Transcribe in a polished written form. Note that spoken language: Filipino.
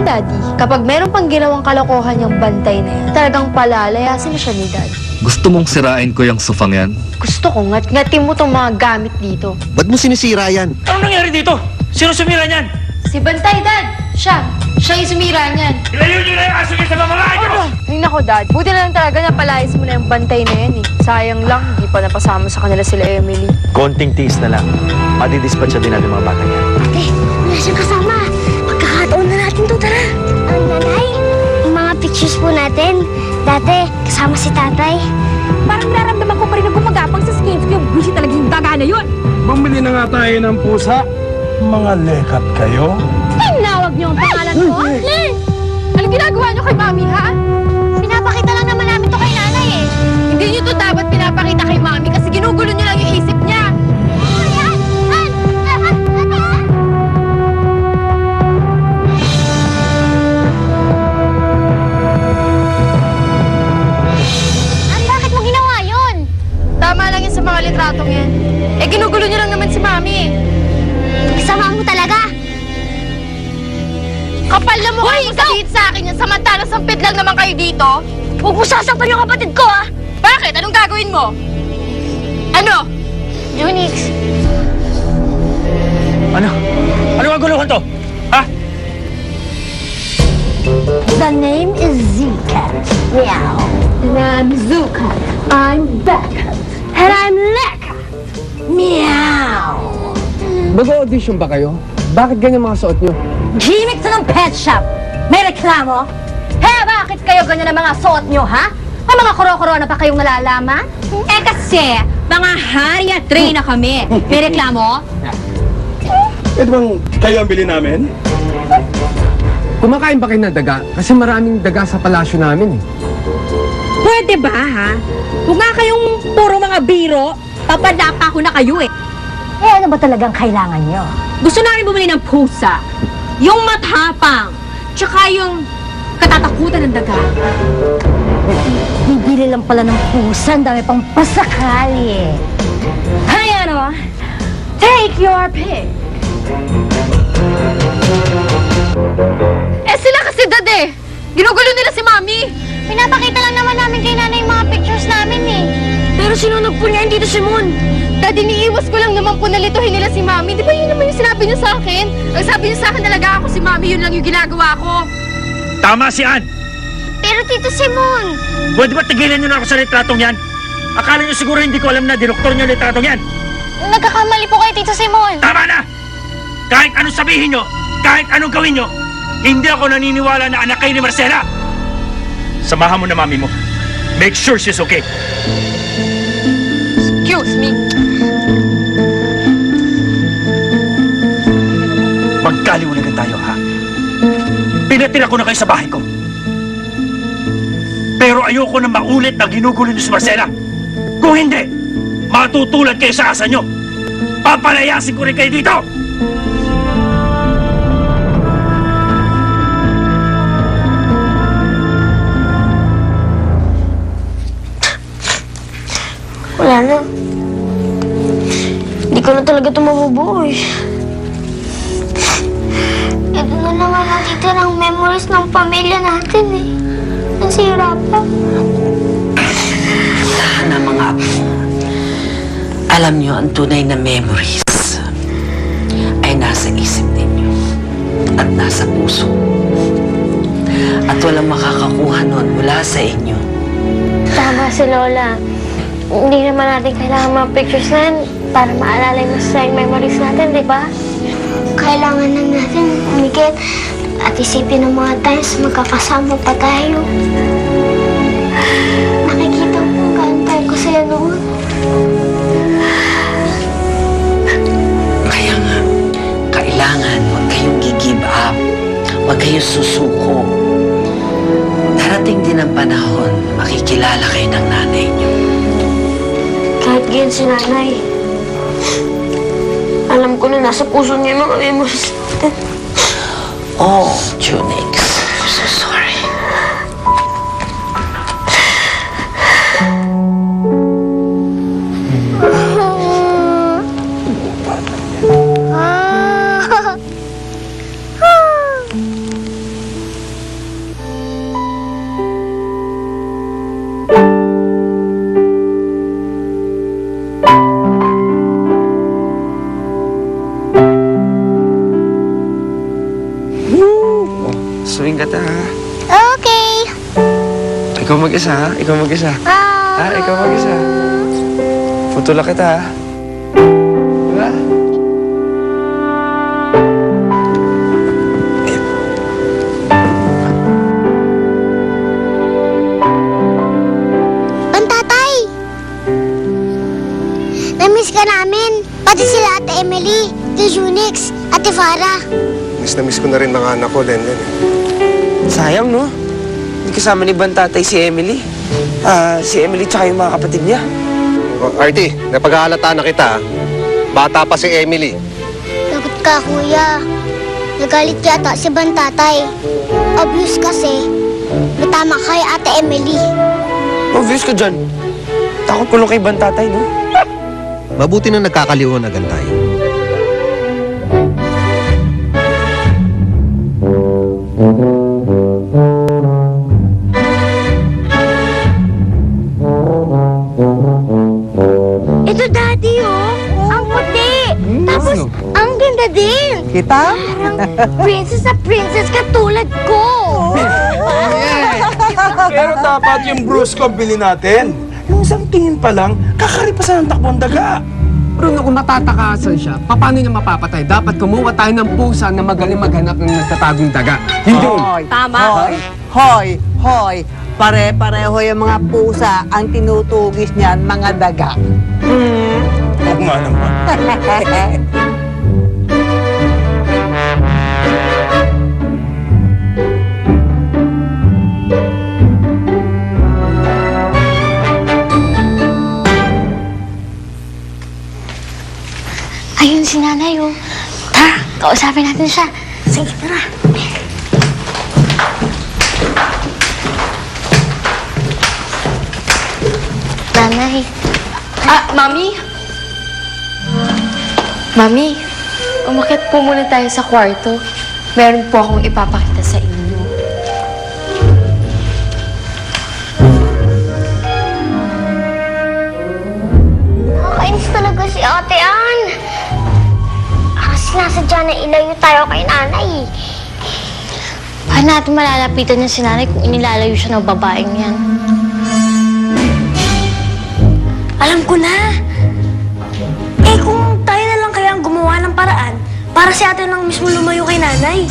Daddy, kapag meron pang ginawang kalokohan yung bantay na yan, talagang palalayasin na siya ni Dad. Gusto mong sirain ko yung sofang yan? Gusto ko ngat-ngatin mo tong mga gamit dito. Ba't mo sinisira yan? Ano nangyari dito? Sino sumira niyan? Si Bantay, Dad! Siya yung sumira niyan. Ilayo niyo na yung aso niya sa mamamahay niyo! Ay nako, Dad. Buti na lang talaga na palayas mo na yung bantay na yan eh. Sayang lang, hindi pa napasama sa kanila sila Emily. Konting tiis na lang. Madidispatcha din natin mga bata niya. Ate, wala siyang kasama. Pagkakataon na natin to, tara. Ang nanay, yung mga pictures po natin, dati kasama si tatay. Parang nararamdaman ko pa rin na gumagapang sa skins ko yung bullshit talaga yung daga na yun. Bumili na nga tayo ng pusa. Mga lekat kayo. Tinawag niyo ang pangalan ko? Len! Anong ginagawa niyo kay Mami, ha? Pinapakita lang naman namin to kay nanay eh. Hindi niyo to dapat pinapakita kay Mami kasi ginugulo niyo lang yung isip niya. Bakit mo ginawa yun? Tama lang yan sa mga litratong yan. Eh, ginugulo niyo lang naman si Mami eh. Sama mo talaga. Kapal na mukha mo sabihin sa akin yan, samantalang sampid lang naman kayo dito. Huwag mo sasaktan yung kapatid ko ah. Bakit? Anong gagawin mo? Ano? Junix. Ano? Ano ang guluhan to? Ha? The name is Zika. Meow. And I'm Zuka. I'm Becca. And I'm Leka. Meow. Mag-audition ba kayo? Bakit ganyan mga suot nyo? Gimmick to ng pet shop. May reklamo? Bakit kayo ganyan ang mga suot nyo, ha? May mga kuro-korona pa kayong nalalaman? Kasi, mga hari at reyna kami. May reklamo? Ito bang kayo ang bili namin? Kumakain ba kayo ng daga? Kasi maraming daga sa palasyo namin eh. Pwede ba, ha? Huwag nga kayong puro mga biro. Papadapa ko na kayo eh. Ano ba talagang kailangan nyo? Gusto namin bumili ng pusa. Yung matapang. Tsaka yung katatakutan ng daga. Bibili lang pala ng pusa. Ang dami pang pasakali eh. Hay ano? Take your pick. Sila kasi Dad eh. Ginugulo nila si Mami. Pinapakita lang naman namin kay nanay yung mga pictures namin eh. Pero sinunod po niya hindi to si Moon. Dad, iniiwas ko lang naman po na lituhin nila si Mami. Di ba yun naman yung sinabi niyo sa akin? Ang sabi niyo sa akin talaga ako si Mami, yun lang yung ginagawa ko. Tama si Ann! Pero Tito Simon, Pwede ba tigilan niyo na ako sa litratong yan? Akala niyo siguro hindi ko alam na dinoktor niyo litratong yan? nagkakamali po kay Tito Simon. Tama na! Kahit anong sabihin niyo, kahit anong gawin niyo, hindi ako naniniwala na anak kayo ni Marcela! Samahan mo na mami mo. Make sure she's okay. Excuse me. Magkaliwanagan tayo, ha? Pinatira ko na kayo sa bahay ko. Pero ayoko na maulit na ginugulo niyo si Marcela. Kung hindi, matutulad kayo sa asa niyo. Papalayasin ko rin kayo dito! Wala na. Hindi ko na talaga ito mabubuo eh. Ito na lang ang natitirang memories ng pamilya natin eh. Nasira pa. Sana mga apo, alam niyo ang tunay na memories ay nasa isip ninyo at nasa puso. At walang makakakuha nun mula sa inyo. Tama si Lola. Hindi naman natin kailangan mga pictures na yan para maalala yung masasayang memories natin, di ba? Kailangan lang natin umikit at isipin ng mga times magkakasama pa tayo. Nakikita mo kung gaano tayo ko sa'yo noon. Kaya nga, kailangan huwag kayong gi-give up. Huwag kayong susuko. Darating din ang panahon, makikilala kayo ng nanay niyo. Kahit ganyan si nanay, alam ko na nasa puso niya mga memories natin. Oh, Junix. I'm so sorry. mag-isa, ha? Ikaw mag-isa. Ha? Ikaw mag-isa. Putulak kita, ha? Diba? Pantatay! Namiss ka namin. Pati sila Ate Emily, Ate Junix, Ate Farah. Miss na miss ko na rin mga anak ko, Lenlen. Sayang, no? Hindi kasama ni Bantatay si Emily. Si Emily tsaka yung mga kapatid niya. O, Artie, napag-aalata na kita. Bata pa si Emily. Lagot ka, kuya. Nagalit yata si Bantatay. Obvious kasi. May tama kay Ate Emily. Obvious ka dyan. Takot kulong kay Bantatay, no? Mabuti na nagkakaliwanagan tayo. Ito, Daddy, oh. Ang puti. Tapos, ang ganda din. Kita? Princess na princess katulad ko. Pero dapat yung brusko bili natin. Yung isang tingin pa lang, kakaripasan ng takbong daga. Bruno, kung matatakasan siya, paano niya mapapatay? Dapat kumuha tayo ng pusa na magaling maghanap ng nagtatagong daga. Hindi. Tama. Hoy! Pare-pareho yung mga pusa ang tinutugis niyan, mga daga. Oo nga naman. Ayun si nanay, oh. Tara, kausapin natin siya. Sige, tara. Nanay. Mami? Mami, umakyat po muna tayo sa kwarto. Meron po akong ipapakita sa inyo. Nakakainis talaga si Ate Ann. Kasi nasadya na ilayo tayo kay nanay. Paano natin malalapitan niya si nanay kung inilalayo siya ng babaeng yan? Alam ko na. Eh kung tayo na lang kaya ang gumawa ng paraan para si ate nang mismo lumayo kay nanay.